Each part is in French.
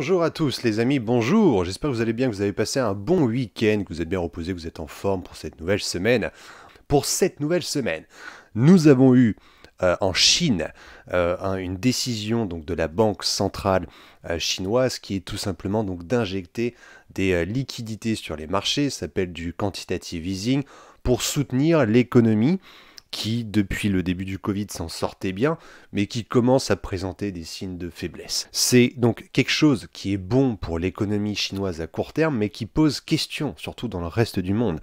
Bonjour à tous les amis, bonjour, j'espère que vous allez bien, que vous avez passé un bon week-end, que vous êtes bien reposé, que vous êtes en forme pour cette nouvelle semaine. Pour cette nouvelle semaine, nous avons eu en Chine une décision donc, de la banque centrale chinoise qui est tout simplement donc d'injecter des liquidités sur les marchés, ça s'appelle du quantitative easing, pour soutenir l'économie qui, depuis le début du Covid, s'en sortait bien, mais qui commence à présenter des signes de faiblesse. C'est donc quelque chose qui est bon pour l'économie chinoise à court terme, mais qui pose question, surtout dans le reste du monde.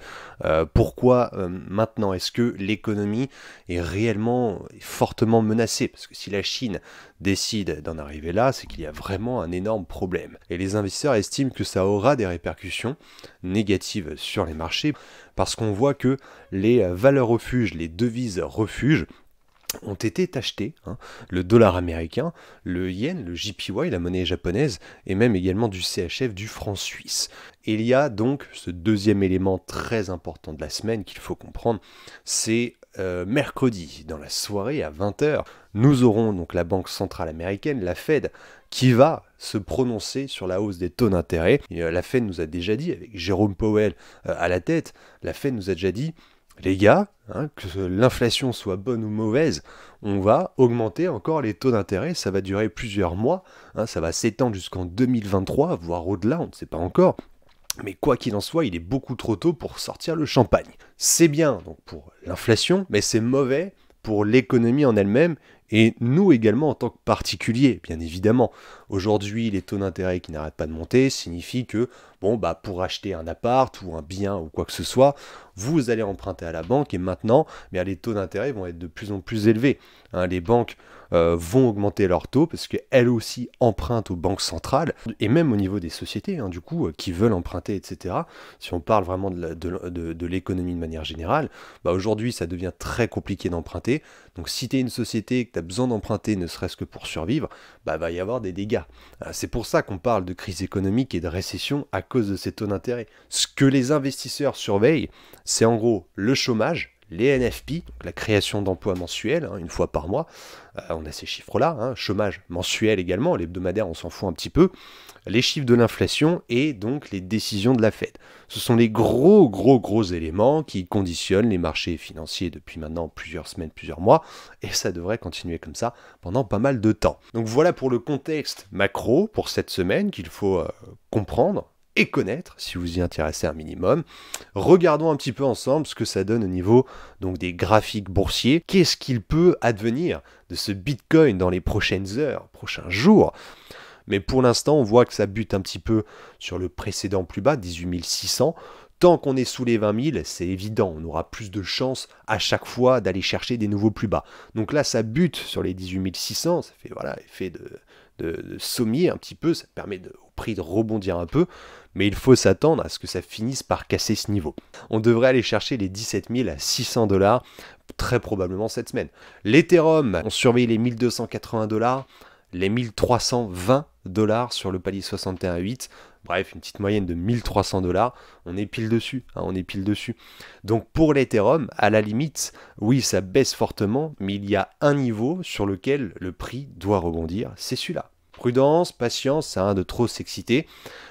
Pourquoi maintenant est-ce que l'économie est réellement, fortement menacée? Parce que si la Chine décide d'en arriver là, c'est qu'il y a vraiment un énorme problème. Et les investisseurs estiment que ça aura des répercussions négatives sur les marchés, parce qu'on voit que les valeurs refuges, les devises refuges, ont été achetées, le dollar américain, le yen, le JPY, la monnaie japonaise, et même également du CHF, du franc suisse. Et il y a donc ce deuxième élément très important de la semaine qu'il faut comprendre, c'est mercredi, dans la soirée à 20h, nous aurons donc la Banque centrale américaine, la Fed, qui va se prononcer sur la hausse des taux d'intérêt. La Fed nous a déjà dit, avec Jérôme Powell à la tête, la Fed nous a déjà dit, les gars, que l'inflation soit bonne ou mauvaise, on va augmenter encore les taux d'intérêt, ça va durer plusieurs mois, ça va s'étendre jusqu'en 2023, voire au-delà, on ne sait pas encore. Mais quoi qu'il en soit, il est beaucoup trop tôt pour sortir le champagne. C'est bien donc pour l'inflation, mais c'est mauvais pour l'économie en elle-même, et nous également en tant que particuliers, bien évidemment. Aujourd'hui, les taux d'intérêt qui n'arrêtent pas de monter signifient que, pour acheter un appart ou un bien ou quoi que ce soit, vous allez emprunter à la banque, et maintenant, les taux d'intérêt vont être de plus en plus élevés. Les banques vont augmenter leurs taux parce qu'elles aussi empruntent aux banques centrales, et même au niveau des sociétés, qui veulent emprunter, etc. Si on parle vraiment de l'économie de manière générale, aujourd'hui, ça devient très compliqué d'emprunter. Donc si tu es une société que tu as besoin d'emprunter, ne serait-ce que pour survivre, va y avoir des dégâts. C'est pour ça qu'on parle de crise économique et de récession à cause de ces taux d'intérêt. Ce que les investisseurs surveillent, c'est en gros le chômage, les NFP, donc la création d'emplois mensuels, une fois par mois, on a ces chiffres-là, chômage mensuel également, l'hebdomadaire on s'en fout un petit peu, les chiffres de l'inflation et donc les décisions de la Fed. Ce sont les gros éléments qui conditionnent les marchés financiers depuis maintenant plusieurs semaines, plusieurs mois, et ça devrait continuer comme ça pendant pas mal de temps. Donc voilà pour le contexte macro pour cette semaine qu'il faut comprendre et connaître, si vous y intéressez un minimum. Regardons un petit peu ensemble ce que ça donne au niveau donc, des graphiques boursiers. Qu'est-ce qu'il peut advenir de ce Bitcoin dans les prochaines heures, prochains jours? Mais pour l'instant, on voit que ça bute un petit peu sur le précédent plus bas, 18 600. Tant qu'on est sous les 20 000, c'est évident, on aura plus de chances à chaque fois d'aller chercher des nouveaux plus bas. Donc là, ça bute sur les 18 600, ça fait effet de sommier un petit peu, ça permet au prix de rebondir un peu, mais il faut s'attendre à ce que ça finisse par casser ce niveau. On devrait aller chercher les 17 600 $, très probablement cette semaine. L'Ethereum, on surveille les 1280 $, les 1320 $ sur le palier 61,8. Bref, une petite moyenne de 1300 $. On est pile dessus, on est pile dessus. Donc pour l'Ethereum, à la limite, oui, ça baisse fortement, mais il y a un niveau sur lequel le prix doit rebondir, c'est celui-là. Prudence, patience, ça a de trop s'exciter.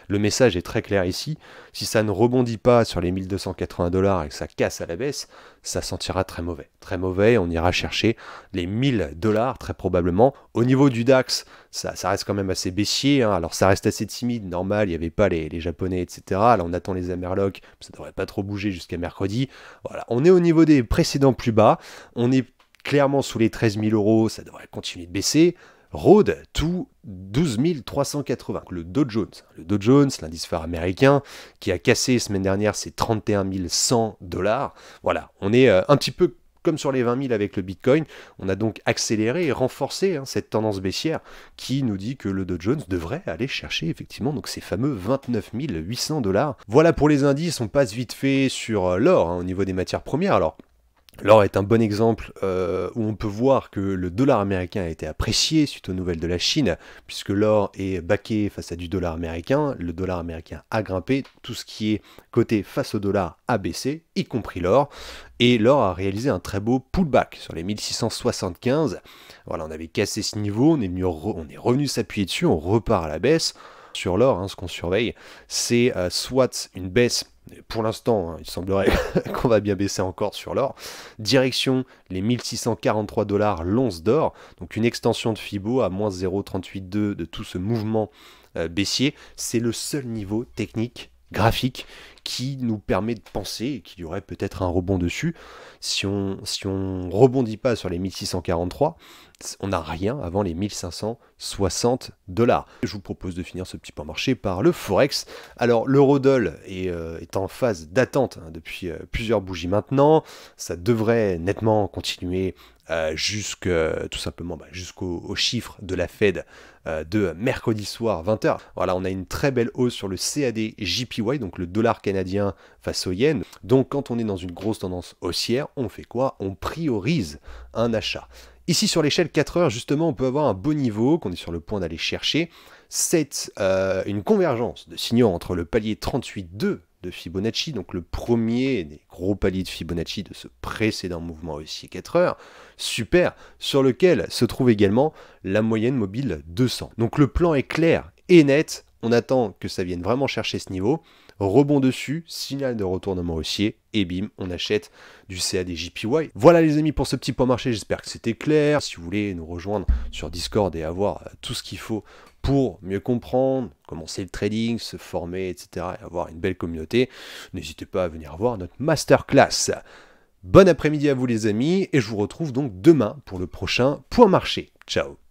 Le message est très clair ici. Si ça ne rebondit pas sur les 1280 $ et que ça casse à la baisse, ça sentira très mauvais. Très mauvais, on ira chercher les 1000 $ très probablement. Au niveau du DAX, ça reste quand même assez baissier. Alors ça reste assez timide, normal, il n'y avait pas les Japonais, etc. Là on attend les Amerlocs, ça ne devrait pas trop bouger jusqu'à mercredi. Voilà, on est au niveau des précédents plus bas. On est clairement sous les 13 000 €, ça devrait continuer de baisser. Road to 12 380, le Dow Jones. Le Dow Jones, l'indice phare américain, qui a cassé semaine dernière ses 31 100 $. Voilà, on est un petit peu comme sur les 20 000 avec le Bitcoin. On a donc accéléré et renforcé cette tendance baissière qui nous dit que le Dow Jones devrait aller chercher effectivement donc ces fameux 29 800 $. Voilà pour les indices, on passe vite fait sur l'or au niveau des matières premières. Alors, l'or est un bon exemple où on peut voir que le dollar américain a été apprécié suite aux nouvelles de la Chine, puisque l'or est baqué face à du dollar américain, le dollar américain a grimpé, tout ce qui est coté face au dollar a baissé, y compris l'or, et l'or a réalisé un très beau pullback sur les 1675. Voilà, on avait cassé ce niveau, on est revenu s'appuyer dessus, on repart à la baisse. Sur l'or, hein, ce qu'on surveille, c'est soit une baisse, pour l'instant, hein, il semblerait qu'on va bien baisser encore sur l'or, direction les 1643 $ l'once d'or, donc une extension de Fibo à moins 0,382 de tout ce mouvement baissier. C'est le seul niveau technique, graphique, qui nous permet de penser qu'il y aurait peut-être un rebond dessus. Si on rebondit pas sur les 1643, on n'a rien avant les 1560 $. Je vous propose de finir ce petit point marché par le Forex. Alors l'eurodoll est en phase d'attente depuis plusieurs bougies maintenant. Ça devrait nettement continuer tout simplement jusqu'au chiffre de la Fed de mercredi soir 20h. Voilà, on a une très belle hausse sur le CAD JPY, donc le dollar canadien face au yen. Donc quand on est dans une grosse tendance haussière, on fait quoi? On priorise un achat. Ici sur l'échelle 4 heures, justement, on peut avoir un beau niveau qu'on est sur le point d'aller chercher. C'est une convergence de signaux entre le palier 38,2 de Fibonacci, donc le premier des gros paliers de Fibonacci de ce précédent mouvement haussier 4 heures, super, sur lequel se trouve également la moyenne mobile 200. Donc le plan est clair et net, on attend que ça vienne vraiment chercher ce niveau, rebond dessus, signal de retournement haussier, et bim, on achète du CAD JPY. Voilà les amis pour ce petit point marché, j'espère que c'était clair. Si vous voulez nous rejoindre sur Discord et avoir tout ce qu'il faut pour mieux comprendre, commencer le trading, se former, etc. et avoir une belle communauté, n'hésitez pas à venir voir notre masterclass. Bon après-midi à vous les amis, et je vous retrouve donc demain pour le prochain point marché. Ciao.